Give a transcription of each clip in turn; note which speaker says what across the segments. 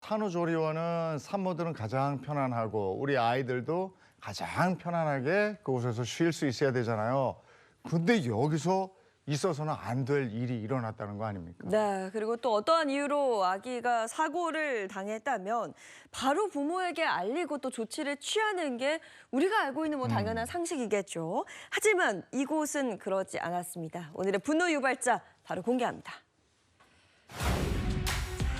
Speaker 1: 산후조리원은 산모들은 가장 편안하고 우리 아이들도 가장 편안하게 그곳에서 쉴 수 있어야 되잖아요. 근데 여기서 있어서는 안 될 일이 일어났다는 거 아닙니까?
Speaker 2: 네, 그리고 또 어떠한 이유로 아기가 사고를 당했다면 바로 부모에게 알리고 또 조치를 취하는 게 우리가 알고 있는 뭐 당연한 상식이겠죠. 하지만 이곳은 그러지 않았습니다. 오늘의 분노 유발자 바로 공개합니다.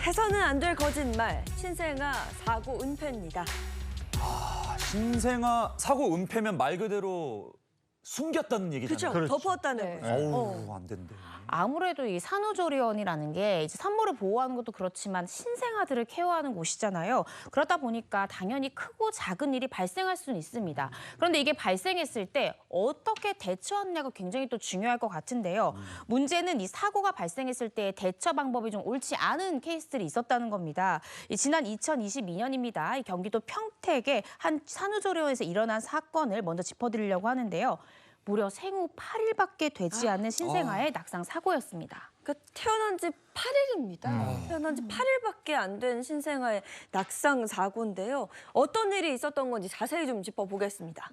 Speaker 2: 해서는 안 될 거짓말, 신생아 사고 은폐입니다.
Speaker 3: 신생아 사고 은폐면 말 그대로 숨겼다는 얘기잖아요.
Speaker 2: 그렇죠, 덮었다는
Speaker 4: 네.
Speaker 2: 거죠.
Speaker 3: 어우, 안 된대.
Speaker 4: 아무래도 이 산후조리원이라는 게 이제 산모를 보호하는 것도 그렇지만 신생아들을 케어하는 곳이잖아요. 그러다 보니까 당연히 크고 작은 일이 발생할 수는 있습니다. 그런데 이게 발생했을 때 어떻게 대처하느냐가 굉장히 또 중요할 것 같은데요. 문제는 이 사고가 발생했을 때 대처 방법이 좀 옳지 않은 케이스들이 있었다는 겁니다. 지난 2022년입니다. 경기도 평택의 한 산후조리원에서 일어난 사건을 먼저 짚어드리려고 하는데요. 무려 생후 8일밖에 되지 않은 신생아의 낙상 사고였습니다.
Speaker 2: 그러니까 태어난 지 8일입니다. 태어난 지 8일밖에 안 된 신생아의 낙상 사고인데요. 어떤 일이 있었던 건지 자세히 좀 짚어보겠습니다.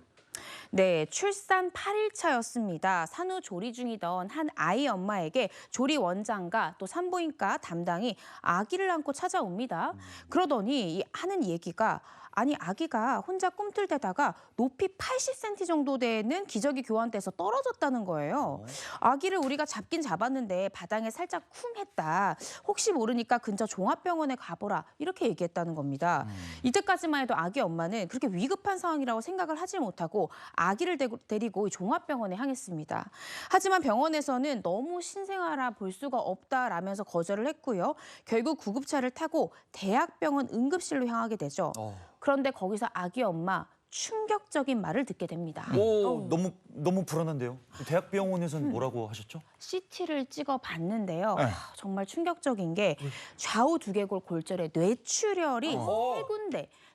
Speaker 4: 네, 출산 8일 차였습니다. 산후조리 중이던 한 아이 엄마에게 조리 원장과 또 산부인과 담당이 아기를 안고 찾아옵니다. 그러더니 하는 얘기가 아니 아기가 혼자 꿈틀대다가 높이 80cm 정도 되는 기저귀 교환대에서 떨어졌다는 거예요. 아기를 우리가 잡긴 잡았는데 바닥에 살짝 쿵했다. 혹시 모르니까 근처 종합병원에 가보라. 이렇게 얘기했다는 겁니다. 이때까지만 해도 아기 엄마는 그렇게 위급한 상황이라고 생각을 하지 못하고 아기를 데리고 종합병원에 향했습니다. 하지만 병원에서는 너무 신생아라 볼 수가 없다라면서 거절을 했고요. 결국 구급차를 타고 대학병원 응급실로 향하게 되죠. 그런데 거기서 아기 엄마 충격적인 말을 듣게 됩니다.
Speaker 3: 오, 너무 불안한데요. 대학병원에서는 뭐라고 하셨죠?
Speaker 4: CT를 찍어봤는데요. 정말 충격적인 게 좌우 두개골 골절에 뇌출혈이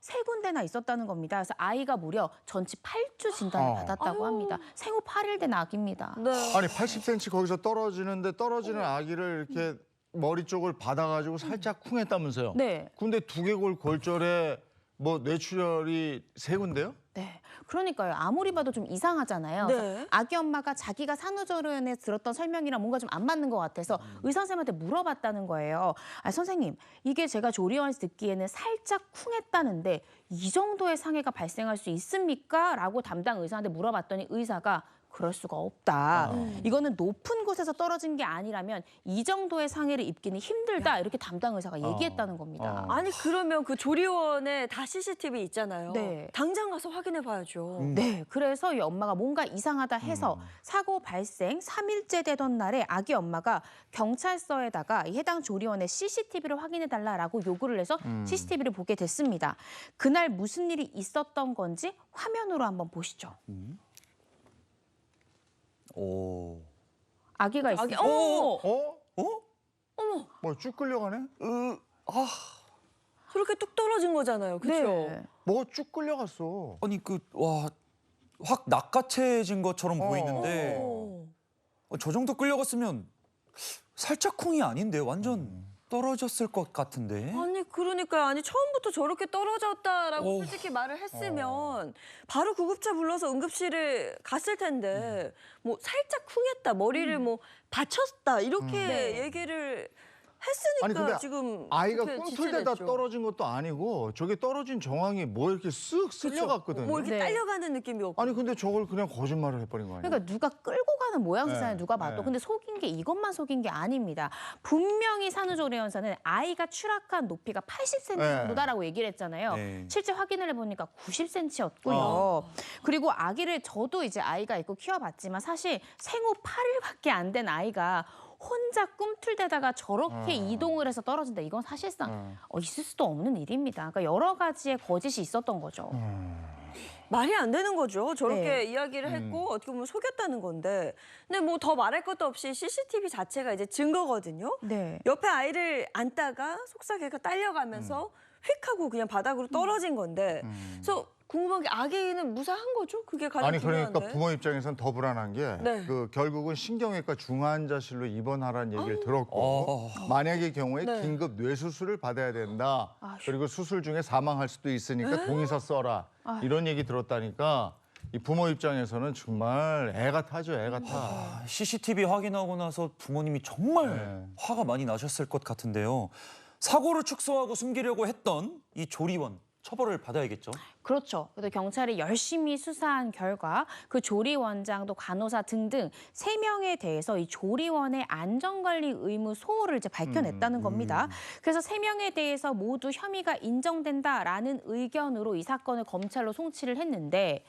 Speaker 4: 세 군데나 있었다는 겁니다. 그래서 아이가 무려 전치 8주 진단을 받았다고 합니다. 생후 8일 된 아기입니다.
Speaker 2: 네.
Speaker 1: 아니 80cm 거기서 떨어지는데 떨어지는 아기를 이렇게 머리 쪽을 받아가지고 살짝 쿵했다면서요?
Speaker 4: 네.
Speaker 1: 근데 두개골 골절에 뭐 뇌출혈이 세 군데요?
Speaker 4: 네, 그러니까요. 아무리 봐도 좀 이상하잖아요.
Speaker 2: 네.
Speaker 4: 그래서 아기 엄마가 자기가 산후조리원에 들었던 설명이랑 뭔가 좀 안 맞는 것 같아서 의사 선생님한테 물어봤다는 거예요. 선생님, 이게 제가 조리원에서 듣기에는 살짝 쿵했다는데 이 정도의 상해가 발생할 수 있습니까? 라고 담당 의사한테 물어봤더니 의사가 그럴 수가 없다. 이거는 높은 곳에서 떨어진 게 아니라면 이 정도의 상해를 입기는 힘들다. 이렇게 담당 의사가 얘기했다는 겁니다.
Speaker 2: 아니 그러면 그 조리원에 다 CCTV 있잖아요.
Speaker 4: 네.
Speaker 2: 당장 가서 확인해 봐야죠.
Speaker 4: 네, 그래서 이 엄마가 뭔가 이상하다 해서 사고 발생 3일째 되던 날에 아기 엄마가 경찰서에다가 이 해당 조리원의 CCTV를 확인해달라라고 요구를 해서 CCTV를 보게 됐습니다. 그날 무슨 일이 있었던 건지 화면으로 한번 보시죠.
Speaker 3: 오.
Speaker 4: 아기가 있습니다.
Speaker 1: 어?
Speaker 2: 어머,
Speaker 1: 뭐 쭉 끌려가네?
Speaker 2: 그렇게 뚝 떨어진 거잖아요. 그렇죠?
Speaker 4: 네.
Speaker 1: 뭐가 쭉 끌려갔어.
Speaker 3: 아니 확 낚아채진 것처럼 보이는데
Speaker 2: 어.
Speaker 3: 저 정도 끌려갔으면 살짝 쿵이 아닌데 완전 떨어졌을 것 같은데.
Speaker 2: 아니 그러니까요. 아니 처음부터 저렇게 떨어졌다라고 솔직히 말을 했으면 바로 구급차 불러서 응급실에 갔을 텐데 뭐 살짝 쿵했다, 머리를 뭐 다쳤다 이렇게 얘기를 했으니까
Speaker 1: 아니 근데
Speaker 2: 지금
Speaker 1: 아이가
Speaker 2: 그렇게
Speaker 1: 꿈틀대다
Speaker 2: 지체됐죠.
Speaker 1: 떨어진 것도 아니고 저게 떨어진 정황이 뭐 이렇게 쓱 쓸려갔거든요.
Speaker 2: 뭐 이렇게
Speaker 4: 네.
Speaker 2: 딸려가는 느낌이었고.
Speaker 1: 아니 근데 저걸 그냥 거짓말을 해버린 거 아니에요?
Speaker 4: 그러니까 누가 끌고 가는 모양새잖아요.
Speaker 1: 네,
Speaker 4: 누가 봐도.
Speaker 1: 네.
Speaker 4: 근데 속인 게 이것만 속인 게 아닙니다. 분명히 산후조리원에서는 아이가 추락한 높이가 80cm
Speaker 1: 네.
Speaker 4: 정도다라고 얘기를 했잖아요.
Speaker 3: 네.
Speaker 4: 실제 확인을 해보니까 90cm였고요. 그리고 아기를 저도 이제 아이가 있고 키워봤지만 사실 생후 8일밖에 안 된 아이가 혼자 꿈틀대다가 저렇게 이동을 해서 떨어진다. 이건 사실상 있을 수도 없는 일입니다. 그러니까 여러 가지의 거짓이 있었던 거죠.
Speaker 2: 말이 안 되는 거죠. 저렇게
Speaker 4: 네.
Speaker 2: 이야기를 했고 어떻게 보면 속였다는 건데. 근데 뭐 더 말할 것도 없이 CCTV 자체가 이제 증거거든요.
Speaker 4: 네.
Speaker 2: 옆에 아이를 안다가 속삭이가 딸려가면서 휙 하고 그냥 바닥으로 떨어진 건데. 그래서 궁금한 게 아기는 무사한 거죠? 그게 가장
Speaker 1: 아니
Speaker 2: 중요한데.
Speaker 1: 그러니까 부모 입장에선 더 불안한 게
Speaker 2: 네.
Speaker 1: 결국은 신경외과 중환자실로 입원하라는 얘기를
Speaker 3: 어.
Speaker 1: 들었고 만약의 경우에
Speaker 2: 네.
Speaker 1: 긴급 뇌수술을 받아야 된다.
Speaker 4: 아휴.
Speaker 1: 그리고 수술 중에 사망할 수도 있으니까 동의서 써라. 이런 얘기 들었다니까 이 부모 입장에서는 정말 애가 타죠. 애가 타.
Speaker 3: CCTV 확인하고 나서 부모님이 정말
Speaker 1: 네.
Speaker 3: 화가 많이 나셨을 것 같은데요. 사고를 축소하고 숨기려고 했던 이 조리원 처벌을 받아야겠죠.
Speaker 4: 그렇죠. 그래도 경찰이 열심히 수사한 결과 그 조리원장도 간호사 등등 3명에 대해서 이 조리원의 안전관리 의무 소홀을 이제 밝혀냈다는 겁니다. 그래서 3명에 대해서 모두 혐의가 인정된다라는 의견으로 이 사건을 검찰로 송치를 했는데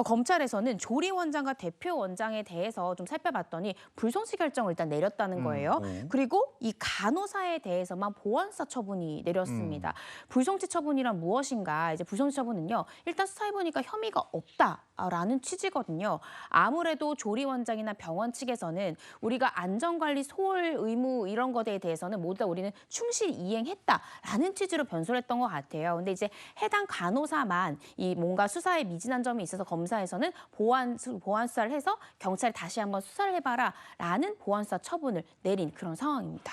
Speaker 4: 검찰에서는 조리원장과 대표원장에 대해서 좀 살펴봤더니 불송치 결정을 일단 내렸다는 거예요. 그리고 이 간호사에 대해서만 보완사 처분이 내렸습니다. 불송치 처분이란 무엇인가? 이제 불송치 처분은요. 일단 수사해보니까 혐의가 없다라는 취지거든요. 아무래도 조리원장이나 병원 측에서는 우리가 안전관리 소홀 의무 이런 것에 대해서는 모두 다 우리는 충실 이행했다라는 취지로 변소를 했던 것 같아요. 근데 이제 해당 간호사만 이 뭔가 수사에 미진한 점이 있어서 검사에서는 보완 수사를 해서 경찰이 다시 한번 수사를 해봐라라는 보완 수사 처분을 내린 그런 상황입니다.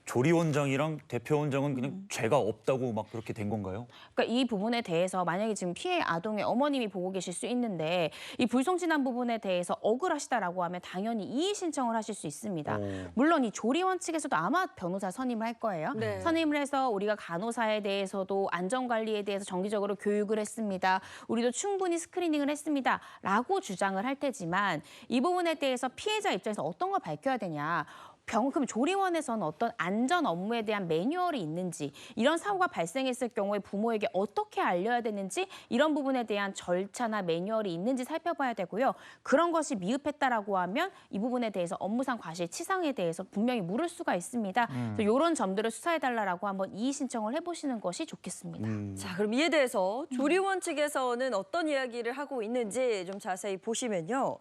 Speaker 3: 조리원장이랑 대표원장은 그냥 죄가 없다고 막 그렇게 된 건가요?
Speaker 4: 그러니까 이 부분에 대해서 만약에 지금 피해 아동의 어머님이 보고 계실 수 있는데 이 불송치한 부분에 대해서 억울하시다라고 하면 당연히 이의 신청을 하실 수 있습니다. 물론 이 조리원 측에서도 아마 변호사 선임을 할 거예요.
Speaker 2: 네.
Speaker 4: 선임을 해서 우리가 간호사에 대해서도 안전관리에 대해서 정기적으로 교육을 했습니다. 우리도 충분히 스크리닝을 했습니다. 라고 주장을 할 테지만 이 부분에 대해서 피해자 입장에서 어떤 걸 밝혀야 되냐. 그럼 조리원에서는 어떤 안전 업무에 대한 매뉴얼이 있는지 이런 사고가 발생했을 경우에 부모에게 어떻게 알려야 되는지 이런 부분에 대한 절차나 매뉴얼이 있는지 살펴봐야 되고요. 그런 것이 미흡했다라고 하면 이 부분에 대해서 업무상 과실치상에 대해서 분명히 물을 수가 있습니다. 그래서 이런 점들을 수사해달라고 한번 이의 신청을 해보시는 것이 좋겠습니다.
Speaker 2: 자, 그럼 이에 대해서 조리원 측에서는 어떤 이야기를 하고 있는지 좀 자세히 보시면요.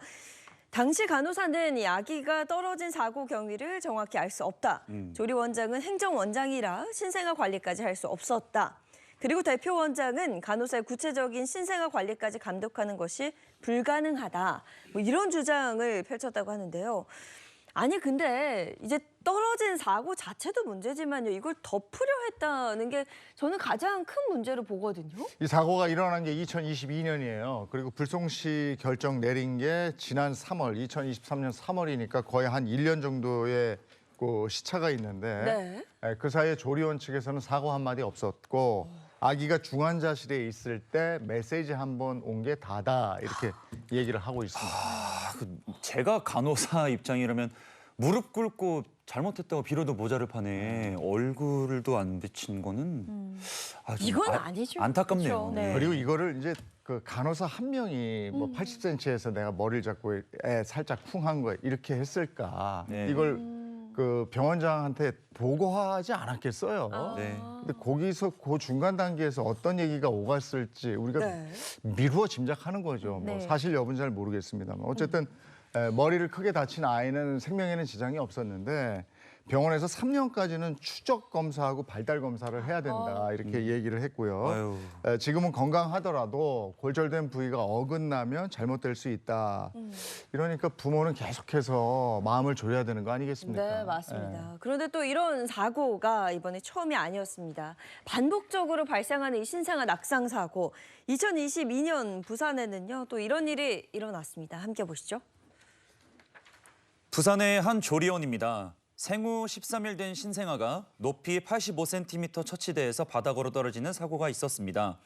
Speaker 2: 당시 간호사는 이 아기가 떨어진 사고 경위를 정확히 알 수 없다. 조리원장은 행정원장이라 신생아 관리까지 할 수 없었다. 그리고 대표원장은 간호사의 구체적인 신생아 관리까지 감독하는 것이 불가능하다. 뭐 이런 주장을 펼쳤다고 하는데요. 아니 근데 이제 떨어진 사고 자체도 문제지만요. 이걸 덮으려 했다는 게 저는 가장 큰 문제로 보거든요.
Speaker 1: 이 사고가 일어난 게 2022년이에요. 그리고 불송치 결정 내린 게 지난 3월, 2023년 3월이니까 거의 한 1년 정도의 그 시차가 있는데 그 사이에 조리원 측에서는 사고 한마디 없었고 아기가 중환자실에 있을 때 메시지 한 번 온 게 다다 이렇게 얘기를 하고 있습니다.
Speaker 3: 제가 간호사 입장이라면 무릎 꿇고 잘못했다고 빌어도 모자를 파네. 얼굴도 안 비친 거는 좀
Speaker 2: 이건 아니죠.
Speaker 3: 안타깝네요.
Speaker 2: 그렇죠. 네.
Speaker 1: 그리고 이거를 이제 그 간호사 한 명이 뭐 80cm에서 내가 머리를 잡고 애 살짝 쿵한 거 이렇게 했을까?
Speaker 3: 네.
Speaker 1: 이걸 그 병원장한테 보고하지 않았겠어요.
Speaker 3: 네.
Speaker 1: 근데 거기서 그 중간 단계에서 어떤 얘기가 오갔을지 우리가
Speaker 2: 네.
Speaker 1: 미루어 짐작하는 거죠. 뭐
Speaker 4: 네.
Speaker 1: 사실 여부는 잘 모르겠습니다만 어쨌든 머리를 크게 다친 아이는 생명에는 지장이 없었는데 병원에서 3년까지는 추적 검사하고 발달 검사를 해야 된다 이렇게 얘기를 했고요.
Speaker 3: 아유.
Speaker 1: 지금은 건강하더라도 골절된 부위가 어긋나면 잘못될 수 있다. 이러니까 부모는 계속해서 마음을 졸여야 되는 거 아니겠습니까?
Speaker 2: 네, 맞습니다. 그런데 또 이런 사고가 이번에 처음이 아니었습니다. 반복적으로 발생하는 이 신생아 낙상 사고. 2022년 부산에는요, 또 이런 일이 일어났습니다. 함께 보시죠.
Speaker 3: 부산의 한 조리원입니다. 생후 13일 된 신생아가 높이 85cm 처치대에서 바닥으로 떨어지는 사고가 있었습니다.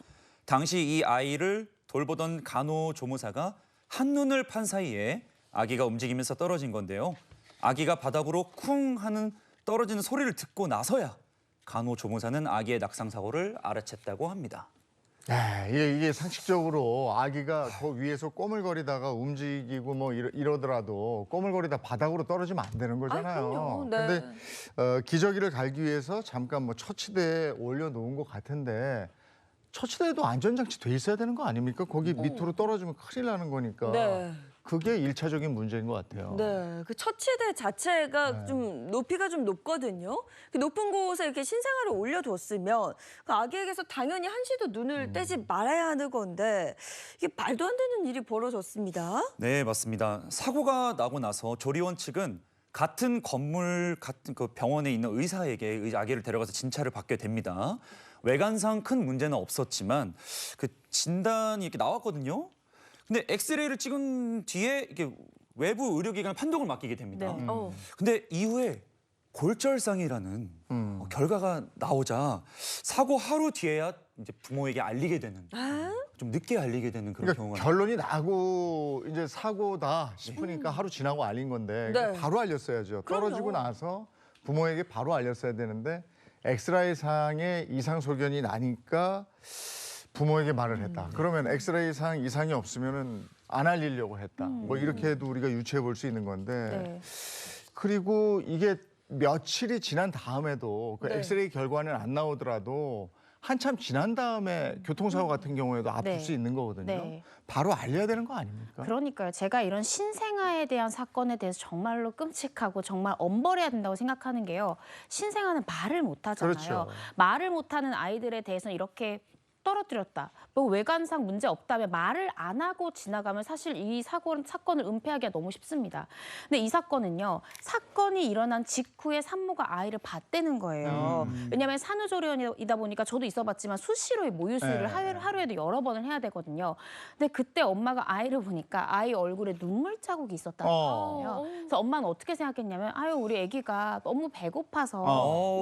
Speaker 3: 당시 이 아이를 돌보던 간호조무사가 한눈을 판 사이에 아기가 움직이면서 떨어진 건데요. 아기가 바닥으로 쿵 하는 떨어지는 소리를 듣고 나서야 간호조무사는 아기의 낙상 사고를 알아챘다고 합니다.
Speaker 1: 이게 상식적으로 아기가 그 위에서 꼬물거리다가 움직이고 뭐 이러더라도 꼬물거리다 바닥으로 떨어지면 안 되는 거잖아요.
Speaker 2: 그럼요. 네.
Speaker 1: 근데 기저귀를 갈기 위해서 잠깐 뭐 처치대에 올려놓은 것 같은데 처치대에도 안전장치 돼 있어야 되는 거 아닙니까? 거기 밑으로 떨어지면 큰일 나는 거니까.
Speaker 2: 네.
Speaker 1: 그게 일차적인 문제인 것 같아요.
Speaker 2: 네, 그 처치대 자체가
Speaker 1: 네.
Speaker 2: 좀 높이가 좀 높거든요. 그 높은 곳에 이렇게 신생아를 올려뒀으면 그 아기에게서 당연히 한시도 눈을 떼지 말아야 하는 건데 이게 말도 안 되는 일이 벌어졌습니다.
Speaker 3: 네, 맞습니다. 사고가 나고 나서 조리원 측은 같은 건물, 같은 그 병원에 있는 의사에게 아기를 데려가서 진찰을 받게 됩니다. 외관상 큰 문제는 없었지만 그 진단이 이렇게 나왔거든요. 근데 엑스레이를 찍은 뒤에 이게 외부 의료기관 판독을 맡기게 됩니다.
Speaker 4: 네.
Speaker 3: 근데 이후에 골절상이라는 결과가 나오자 사고 하루 뒤에야 이제 부모에게 알리게 되는, 좀 늦게 알리게 되는 그런
Speaker 1: 그러니까
Speaker 3: 경우가
Speaker 1: 결론이 나고 이제 사고다 싶으니까 하루 지나고 알린 건데
Speaker 2: 네.
Speaker 1: 바로 알렸어야죠. 떨어지고
Speaker 2: 그럼요.
Speaker 1: 나서 부모에게 바로 알렸어야 되는데 엑스라이상의 이상 소견이 나니까 부모에게 말을 했다. 그러면 엑스레이상 이상이 없으면은 안 알리려고 했다. 뭐 이렇게도 우리가 유추해 볼 수 있는 건데
Speaker 4: 네.
Speaker 1: 그리고 이게 며칠이 지난 다음에도 그
Speaker 2: 네.
Speaker 1: 엑스레이 결과는 안 나오더라도 한참 지난 다음에 교통사고 같은 경우에도 아플
Speaker 4: 네.
Speaker 1: 수 있는 거거든요.
Speaker 4: 네.
Speaker 1: 바로 알려야 되는 거 아닙니까?
Speaker 4: 그러니까요. 제가 이런 신생아에 대한 사건에 대해서 정말로 끔찍하고 정말 엄벌해야 된다고 생각하는 게요. 신생아는 말을 못 하잖아요.
Speaker 1: 그렇죠.
Speaker 4: 말을 못하는 아이들에 대해서는 이렇게 떨어뜨렸다. 뭐 외관상 문제 없다면 말을 안 하고 지나가면 사실 이 사건을 은폐하기가 너무 쉽습니다. 근데 이 사건은요. 사건이 일어난 직후에 산모가 아이를 봤다는 거예요. 왜냐하면 산후조리원이다 보니까 저도 있어봤지만 수시로의 모유 수유를
Speaker 1: 네.
Speaker 4: 하루에도 여러 번을 해야 되거든요. 근데 그때 엄마가 아이를 보니까 아이 얼굴에 눈물 자국이 있었다는 거예요. 그래서 엄마는 어떻게 생각했냐면 아유 우리 아기가 너무 배고파서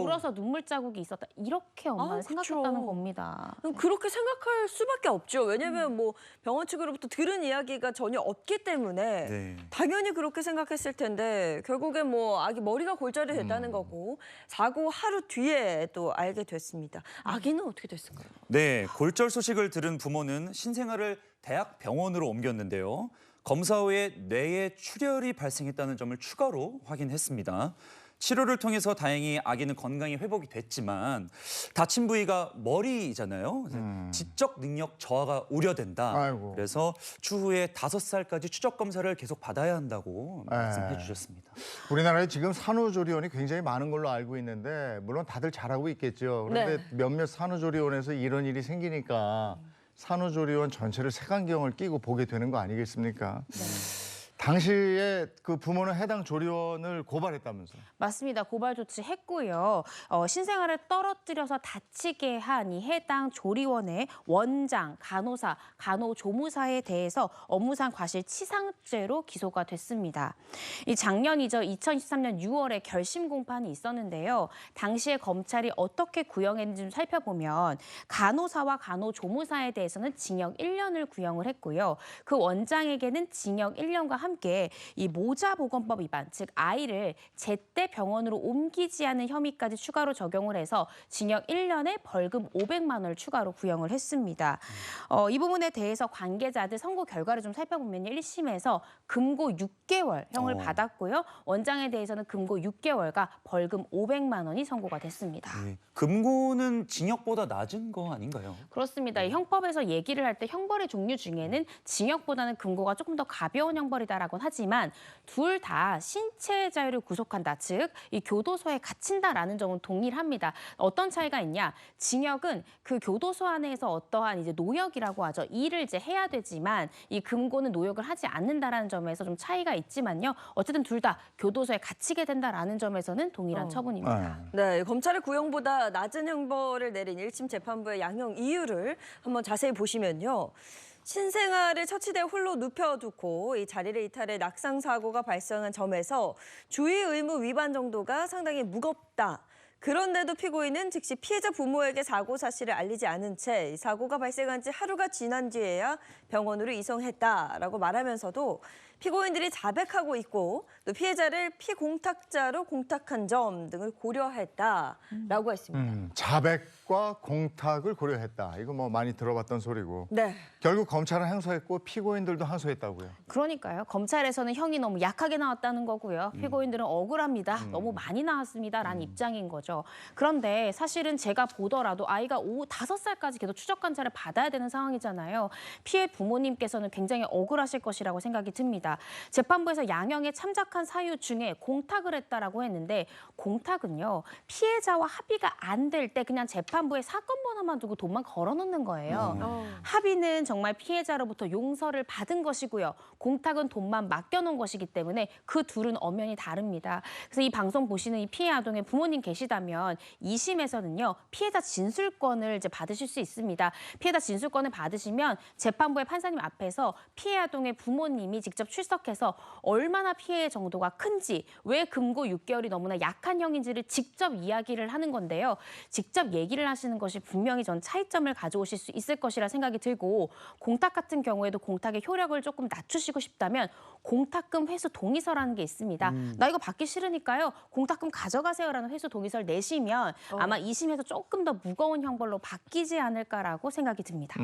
Speaker 4: 울어서 눈물 자국이 있었다. 이렇게 엄마는
Speaker 2: 그쵸.
Speaker 4: 생각했다는 겁니다.
Speaker 2: 그렇게 생각할 수밖에 없죠. 왜냐하면 뭐 병원 측으로부터 들은 이야기가 전혀 없기 때문에
Speaker 3: 네.
Speaker 2: 당연히 그렇게 생각했을 텐데 결국에 뭐 아기 머리가 골절이 됐다는 거고 사고 하루 뒤에 또 알게 됐습니다. 아기는 어떻게 됐을까요?
Speaker 3: 네, 골절 소식을 들은 부모는 신생아를 대학병원으로 옮겼는데요. 검사 후에 뇌에 출혈이 발생했다는 점을 추가로 확인했습니다. 치료를 통해서 다행히 아기는 건강히 회복이 됐지만 다친 부위가 머리잖아요. 그래서 지적 능력 저하가 우려된다.
Speaker 1: 아이고.
Speaker 3: 그래서 추후에 5살까지 추적 검사를 계속 받아야 한다고
Speaker 1: 네.
Speaker 3: 말씀해 주셨습니다.
Speaker 1: 우리나라에 지금 산후조리원이 굉장히 많은 걸로 알고 있는데 물론 다들 잘하고 있겠죠. 그런데
Speaker 2: 네.
Speaker 1: 몇몇 산후조리원에서 이런 일이 생기니까 산후조리원 전체를 색안경을 끼고 보게 되는 거 아니겠습니까? 당시에 그 부모는 해당 조리원을 고발했다면서요?
Speaker 4: 맞습니다. 고발 조치했고요. 신생아를 떨어뜨려서 다치게 한 이 해당 조리원의 원장, 간호사, 간호조무사에 대해서 업무상 과실치상죄로 기소가 됐습니다. 이 작년이죠. 2013년 6월에 결심 공판이 있었는데요. 당시에 검찰이 어떻게 구형했는지 좀 살펴보면 간호사와 간호조무사에 대해서는 징역 1년을 구형을 했고요. 그 원장에게는 징역 1년과 함께 이 모자보건법 위반, 즉 아이를 제때 병원으로 옮기지 않은 혐의까지 추가로 적용을 해서 징역 1년에 벌금 500만 원을 추가로 구형을 했습니다. 이 부분에 대해서 관계자들 선고 결과를 좀 살펴보면 1심에서 금고 6개월형을 받았고요. 원장에 대해서는 금고 6개월과 벌금 500만 원이 선고가 됐습니다.
Speaker 3: 네. 금고는 징역보다 낮은 거 아닌가요?
Speaker 4: 그렇습니다. 이 형법에서 얘기를 할 때 형벌의 종류 중에는 징역보다는 금고가 조금 더 가벼운 형벌이다라고 하지만 둘 다 신체의 자유를 구속한다. 즉, 이 교도소에 갇힌다라는 점은 동일합니다. 어떤 차이가 있냐? 징역은 그 교도소 안에서 어떠한 이제 노역이라고 하죠. 일을 이제 해야 되지만 이 금고는 노역을 하지 않는다라는 점에서 좀 차이가 있지만요. 어쨌든 둘 다 교도소에 갇히게 된다라는 점에서는 동일한 처분입니다.
Speaker 2: 네, 검찰의 구형보다 낮은 형벌을 내린 1심 재판부의 양형 이유를 한번 자세히 보시면요. 신생아를 처치대에 홀로 눕혀두고 이 자리를 이탈해 낙상 사고가 발생한 점에서 주의 의무 위반 정도가 상당히 무겁다. 그런데도 피고인은 즉시 피해자 부모에게 사고 사실을 알리지 않은 채 이 사고가 발생한 지 하루가 지난 뒤에야 병원으로 이송했다라고 말하면서도 피고인들이 자백하고 있고 또 피해자를 피공탁자로 공탁한 점 등을 고려했다라고 했습니다.
Speaker 1: 자백과 공탁을 고려했다. 이거 뭐 많이 들어봤던 소리고.
Speaker 2: 네.
Speaker 1: 결국 검찰은 항소했고 피고인들도 항소했다고요.
Speaker 4: 그러니까요. 검찰에서는 형이 너무 약하게 나왔다는 거고요. 피고인들은 억울합니다. 너무 많이 나왔습니다라는 입장인 거죠. 그런데 사실은 제가 보더라도 아이가 5살까지 계속 추적 관찰을 받아야 되는 상황이잖아요. 피해 부모님께서는 굉장히 억울하실 것이라고 생각이 듭니다. 있습니다. 재판부에서 양형에 참작한 사유 중에 공탁을 했다라고 했는데 공탁은요. 피해자와 합의가 안 될 때 그냥 재판부에 사건 번호만 두고 돈만 걸어놓는 거예요. 합의는 정말 피해자로부터 용서를 받은 것이고요. 공탁은 돈만 맡겨놓은 것이기 때문에 그 둘은 엄연히 다릅니다. 그래서 이 방송 보시는 이 피해 아동의 부모님 계시다면 2심에서는요. 피해자 진술권을 이제 받으실 수 있습니다. 피해자 진술권을 받으시면 재판부의 판사님 앞에서 피해 아동의 부모님이 직접 출석해서 얼마나 피해의 정도가 큰지, 왜 금고 6개월이 너무나 약한 형인지를 직접 이야기를 하는 건데요. 직접 얘기를 하시는 것이 분명히 전 차이점을 가져오실 수 있을 것이라 생각이 들고 공탁 같은 경우에도 공탁의 효력을 조금 낮추시고 싶다면 공탁금 회수 동의서라는 게 있습니다. 나 이거 받기 싫으니까요. 공탁금 가져가세요라는 회수 동의서를 내시면 아마 2심에서 조금 더 무거운 형벌로 바뀌지 않을까라고 생각이 듭니다.